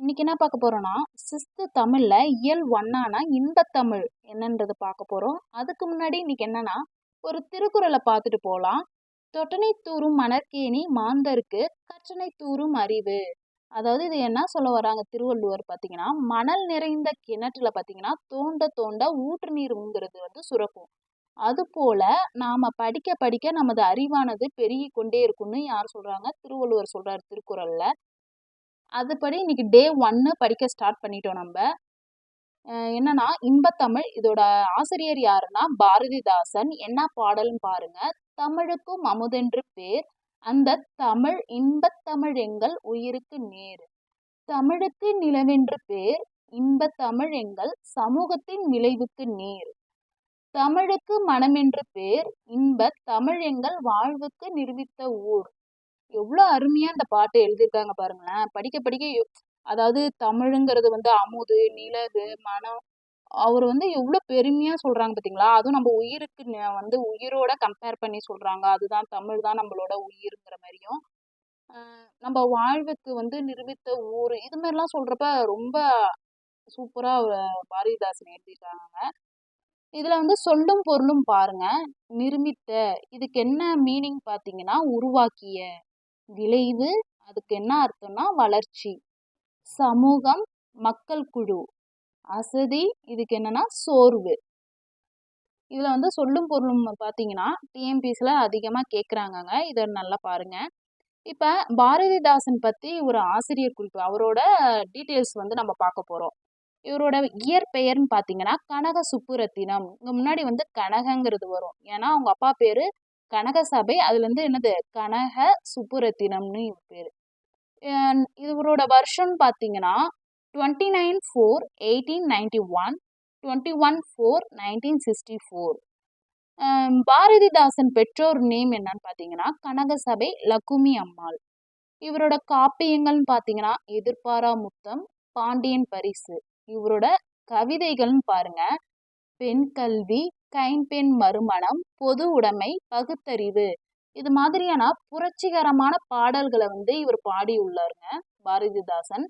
இன்னைக்கு என்ன பார்க்க போறோம்னா, சிக்ஸ்த் தமிழ்ல இயல் 1 இன்பத்தமிழ் என்னன்றத பார்க்க போறோம். அதுக்கு முன்னாடி இன்னைக்கு என்னன்னா, ஒரு திருக்குறளை பார்த்துட்டு போலாம். "தொட்டனை தூறும் மணற்கேணி மாந்தர்க்கு கற்றனை தூறும் அறிவு." அதாவது இது என்ன சொல்ல வராங்க திருவள்ளுவர் பார்த்தீங்கன்னா, மணல் நிறைந்த கிணற்றுல பார்த்தீங்கன்னா, தோண்ட தோண்ட ஊற்று நீருங்கிறது சுரக்கும். அதுபோல நாம படிக்க படிக்க நமது அறிவானது பெருகிக் கொண்டே இருக்கும்னு யார் சொல்றாங்க? திருவள்ளுவர் சொல்றாரு திருக்குறள்ல. அதுபடி இன்னைக்கு டே 1 படிக்க ஸ்டார்ட் பண்ணிட்டோம் நம்ம. என்னன்னா இன்பத்தமிழ். இதோட ஆசிரியர் யாருன்னா பாரதிதாசன். என்ன பாடல்னு பாருங்க. "தமிழுக்கும் அமுதென்று பேர், அந்த தமிழ் இன்பத்தமிழ் எங்கள் உயிருக்கு நேர். தமிழுக்கு நிலவென்று பேர், இன்பத்தமிழ் எங்கள் சமூகத்தின் விளைவுக்கு நேர். தமிழுக்கு மனமென்று பேர், இன்பத் தமிழ் எங்கள் வாழ்வுக்கு நிறுவித்த ஊர்." எவ்வளோ அருமையா இந்த பாட்டு எழுதியிருக்காங்க பாருங்களேன். படிக்க படிக்க அதாவது தமிழுங்கிறது அமுது, நிலவு, மனம். அவர் எவ்வளோ பெருமையா சொல்றாங்க பார்த்தீங்களா? அதுவும் நம்ம உயிருக்கு உயிரோட கம்பேர் பண்ணி சொல்றாங்க. அதுதான் தமிழ் தான் நம்மளோட உயிருங்கிற மாதிரியும். நம்ம வாழ்வுக்கு நிரூபித்த ஊர், இது மாதிரிலாம் சொல்றப்ப ரொம்ப சூப்பரா பாரதிதாசன் எழுதியிருக்காங்க. இதுல சொல்லும் பொருளும் பாருங்க. நிருமித்த, இதுக்கு என்ன மீனிங் பார்த்தீங்கன்னா, உருவாக்கிய. விளைவு, அதுக்கு என்ன அர்த்தம்னா வளர்ச்சி. சமூகம், மக்கள் குழு. அசதி, இதுக்கு என்னன்னா சோர்வு. இதுல சொல்லும் பொருளும் பார்த்தீங்கன்னா டிஎன்பிஎஸ்சில அதிகமா கேட்குறாங்கங்க. இதை நல்லா பாருங்க. இப்ப பாரதிதாசன் பத்தி ஒரு ஆசிரியர் குறிப்பு, அவரோட டீட்டெயில்ஸ் நம்ம பார்க்க போறோம். இவரோட இயற்பெயர்னு பார்த்தீங்கன்னா கனக சுப்புரத்தினம். இங்க முன்னாடி கனகங்கிறது வரும். ஏன்னா அவங்க அப்பா பேரு கனகசபை. அதுல இருந்து என்னது கனக சுப்புரத்தினம்னு இவர் பேரு. இவரோட வருஷம் பார்த்தீங்கன்னா 29/4/1891, 21/4/1964. பாரதிதாசன் பெற்றோர் நேம் என்னன்னு பார்த்தீங்கன்னா கனகசபை லக்குமி அம்மாள். இவரோட காப்பியங்கள்னு பார்த்தீங்கன்னா எதிர்பாரா முத்தம், பாண்டியன் பரிசு. இவரோட கவிதைகள்னு பாருங்க பெண் கல்வி, கைம்பெண் மறுமணம், பொது உடைமை, பகுத்தறிவு. இது மாதிரியான புரட்சிகரமான பாடல்களை இவர் பாடியுள்ளாருங்க பாரதிதாசன்.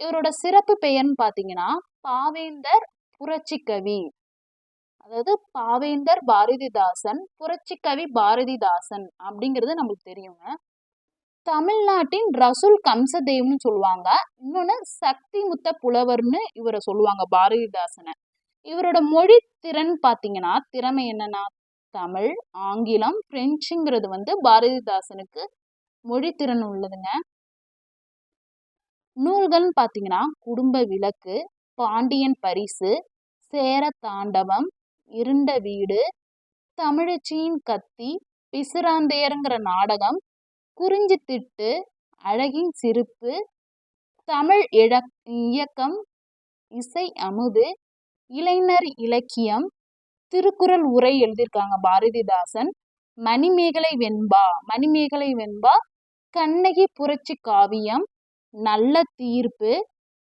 இவரோட சிறப்பு பெயர்னு பார்த்தீங்கன்னா பாவேந்தர் புரட்சிக்கவி. அதாவது பாவேந்தர் பாரதிதாசன், புரட்சிக்கவி பாரதிதாசன் அப்படிங்கிறது நம்மளுக்கு தெரியுங்க. தமிழ்நாட்டின் ரசூல் கம்சதேவ்னு சொல்லுவாங்க. இன்னொன்னு சக்தி முத்த புலவர்னு இவரை சொல்லுவாங்க பாரதிதாசனை. இவரோட மொழி திறன் பார்த்தீங்கன்னா திறமை என்னன்னா தமிழ், ஆங்கிலம், பிரெஞ்சுங்கிறது பாரதிதாசனுக்கு மொழி திறன் உள்ளதுங்க. நூல்கள்னு பார்த்தீங்கன்னா குடும்ப விளக்கு, பாண்டியன் பரிசு, சேர தாண்டவம், இருண்ட வீடு, தமிழச்சியின் கத்தி, பிசிராந்தையருங்கிற நாடகம், குறிஞ்சி திட்டு, அழகின் சிரிப்பு, தமிழ் இயக்கம், இசை அமுது, இளைஞர் இலக்கியம், திருக்குறள் உரை எழுதியிருக்காங்க பாரதிதாசன். மணிமேகலை வெண்பா, கண்ணகி புரட்சி காவியம், நல்ல தீர்ப்பு,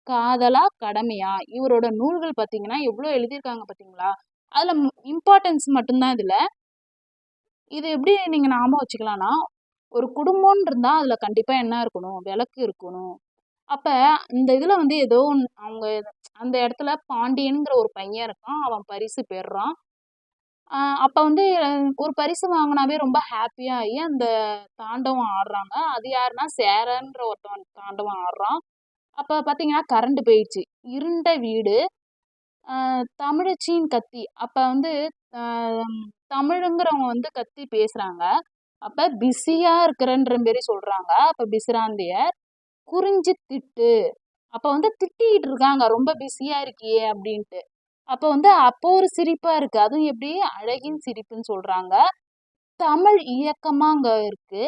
காதலா கடமையா. இவரோட நூல்கள் பார்த்தீங்கன்னா எவ்வளோ எழுதியிருக்காங்க பார்த்தீங்களா? அதுல இம்பார்ட்டன்ஸ் மட்டும்தான் இதுல. இது எப்படி நீங்க ஞாபகம் வச்சுக்கலாம்னா, ஒரு குடும்பம்னு இருந்தா அதுல கண்டிப்பா என்ன இருக்கணும்? விளக்கு இருக்கணும். அப்ப இந்த இதுல ஏதோ அவங்க அந்த இடத்துல பாண்டியன்கிற ஒரு பையன் இருக்கான். அவன் பரிசு பெறுறான். அப்ப ஒரு பரிசு வாங்கினாவே ரொம்ப ஹாப்பியா ஆகி அந்த தாண்டவம் ஆடுறாங்க. அது யாருன்னா சேரன்ற ஒருத்தவன் தாண்டவம் ஆடுறான். அப்ப பாத்தீங்கன்னா கரண்ட் போயிடுச்சு. இருண்ட வீடு, தமிழச்சியின் கத்தி. அப்ப தமிழுங்கிறவங்க கத்தி பேசுறாங்க. அப்ப பிஸியா இருக்கிறன்ற மாரி சொல்றாங்க. அப்ப பிசிராந்தையர். குறிஞ்சி திட்டு. அப்ப திட்டிக்கிட்டு இருக்காங்க, ரொம்ப பிஸியா இருக்கியே அப்படின்ட்டு. அப்ப அப்போ ஒரு சிரிப்பா இருக்கு. அதுவும் எப்படி அழகின் சிரிப்புன்னு சொல்றாங்க. தமிழ் இயக்கமா அங்க இருக்கு.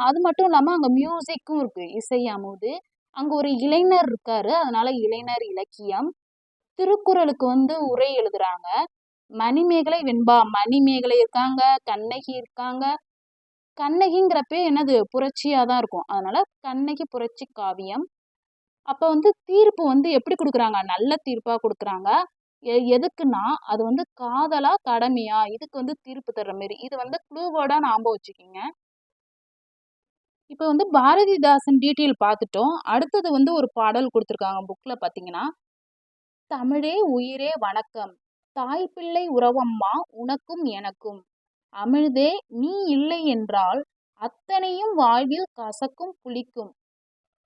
அது மட்டும் இல்லாம அங்க மியூசிக்கும் இருக்கு, இசை அமுது. அங்க ஒரு இளைஞர் இருக்காரு, அதனால இளைஞர் இலக்கியம். திருக்குறளுக்கு உரை எழுதுறாங்க. மணிமேகலை வெண்பா, மணிமேகலை இருக்காங்க, கண்ணகி இருக்காங்க. கண்ணகிங்கிறப்ப என்னது புரட்சியா தான் இருக்கும். அதனால கண்ணகி புரட்சி காவியம். அப்ப தீர்ப்பு எப்படி கொடுக்குறாங்க? நல்ல தீர்ப்பா கொடுக்குறாங்க. எதுக்குன்னா அது காதலா கடமையா, இதுக்கு தீர்ப்பு தர்ற மாரி. இது க்ளூவோட ஞாபகம் வச்சுக்கிங்க. இப்போ வந்து பாரதிதாசன் டீட்டெயில் பார்த்துட்டோம். அடுத்தது வந்து ஒரு பாடல் கொடுத்துருக்காங்க புக்ல பார்த்தீங்கன்னா, தமிழே உயிரே வணக்கம். தாய் பிள்ளை உறவம்மா உனக்கும் எனக்கும். அமிழ்தே நீ இல்லை என்றால் அத்தனையும் வாழ்வில் கசக்கும் புளிக்கும்.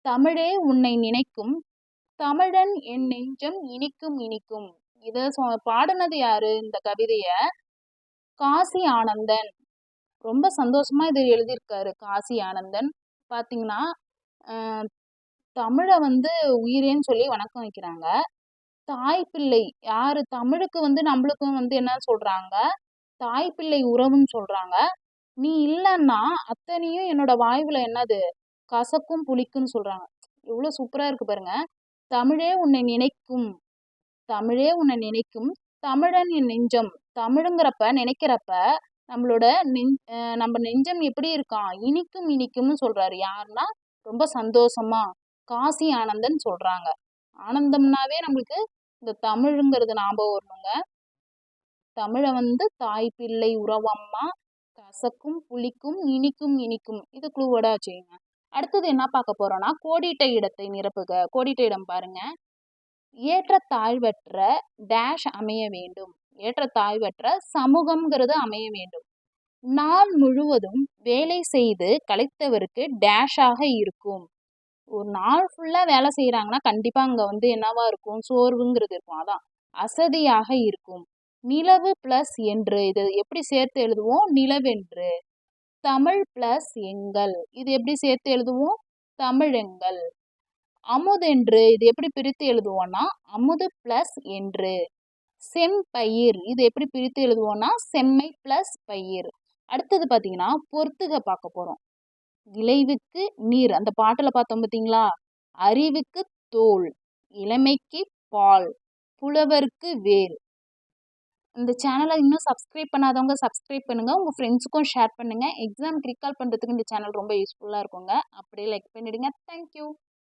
தமிழே உன்னை நினைக்கும். தமிழன் என் நெஞ்சம் இனிக்கும் இனிக்கும். இத பாடுனது யாரு இந்த கவிதைய? காசி ஆனந்தன். ரொம்ப சந்தோஷமா இத எழுதியிருக்காரு காசி ஆனந்தன். பார்த்தீங்கன்னா, அ தமிழ வந்து உயிரேன்னு சொல்லி வணக்கம் வைக்கிறாங்க. தாய் பிள்ளை யாரு தமிழுக்கு வந்து நம்மளுக்கும் வந்து என்ன சொல்றாங்க? தாய் பிள்ளை உறவுன்னு சொல்றாங்க. நீ இல்லன்னா அத்தனையும் என்னோட வாழ்வுல என்னது? கசக்கும் புளிக்கும்ன்னு சொல்றாங்க. எவ்வளோ சூப்பரா இருக்கு பாருங்க. தமிழே உன்னை நினைக்கும். தமிழே உன்னை நினைக்கும். தமிழன் என் நெஞ்சம். தமிழுங்கிறப்ப நினைக்கிறப்ப நம்மளோட நம்ம நெஞ்சம் எப்படி இருக்கான்? இனிக்கும் இனிக்கும்னு சொல்றாரு. யாருன்னா ரொம்ப சந்தோஷமா காசி ஆனந்தன் சொல்றாங்க. ஆனந்தம்னாவே நம்மளுக்கு இந்த தமிழுங்கிறது ஞாபகம் வரணுங்க. தமிழ வந்து தாய் பிள்ளை உறவம்மா கசக்கும் புளிக்கும் இனிக்கும் இனிக்கும். இது க்ளூவோட வச்சுக்கோங்க. அடுத்தது என்ன பார்க்க போறோம்னா கோடிட்ட இடத்தை நிரப்புக. கோடிட்ட இடம் பாருங்க. ஏற்ற தாழ்வற்ற டேஷ் அமைய வேண்டும். ஏற்ற தாழ்வற்ற சமூகம்ங்கிறது அமைய வேண்டும். நாள் முழுவதும் வேலை செய்து களைத்தவருக்கு டேஷாக இருக்கும். ஒரு நாள் ஃபுல்லா வேலை செய்யறாங்கன்னா கண்டிப்பா அங்க வந்து என்னவா இருக்கும்? சோர்வுங்கிறது இருக்கும். அதான் அசதியாக இருக்கும். நிலவு பிளஸ் என்று இது எப்படி சேர்த்து எழுதுவோம்? நிலவென்று. தமிழ் பிளஸ் எங்கள் இது எப்படி சேர்த்து எழுதுவோம்? தமிழெங்கள். அமுதென்று இது எப்படி பிரித்து எழுதுவோம்னா அமுது பிளஸ் என்று. செம்பயிர் இது எப்படி பிரித்து எழுதுவோம்னா செம்மை பிளஸ் பயிர். அடுத்தது பார்த்தீங்கன்னா பொறுத்துக பார்க்க போறோம். விளைவுக்கு நீர் அந்த பாட்டுல பார்த்தோம் பார்த்தீங்களா? அறிவுக்கு தோல், இளமைக்கு பால், புலவருக்கு வேல். இந்த சேனலை இன்னும் சப்ஸ்கிரைப் பண்ணாதவங்க சப்ஸ்கிரைப் பண்ணுங்க. உங்க ஃப்ரெண்ட்ஸுக்கும் ஷேர் பண்ணுங்க. எக்ஸாம் ரிகால் பண்றதுக்கு இந்த சேனல் ரொம்ப யூஸ்ஃபுல்லா இருக்குங்க. அப்படியே லைக் பண்ணிடுங்க. தேங்க்யூ.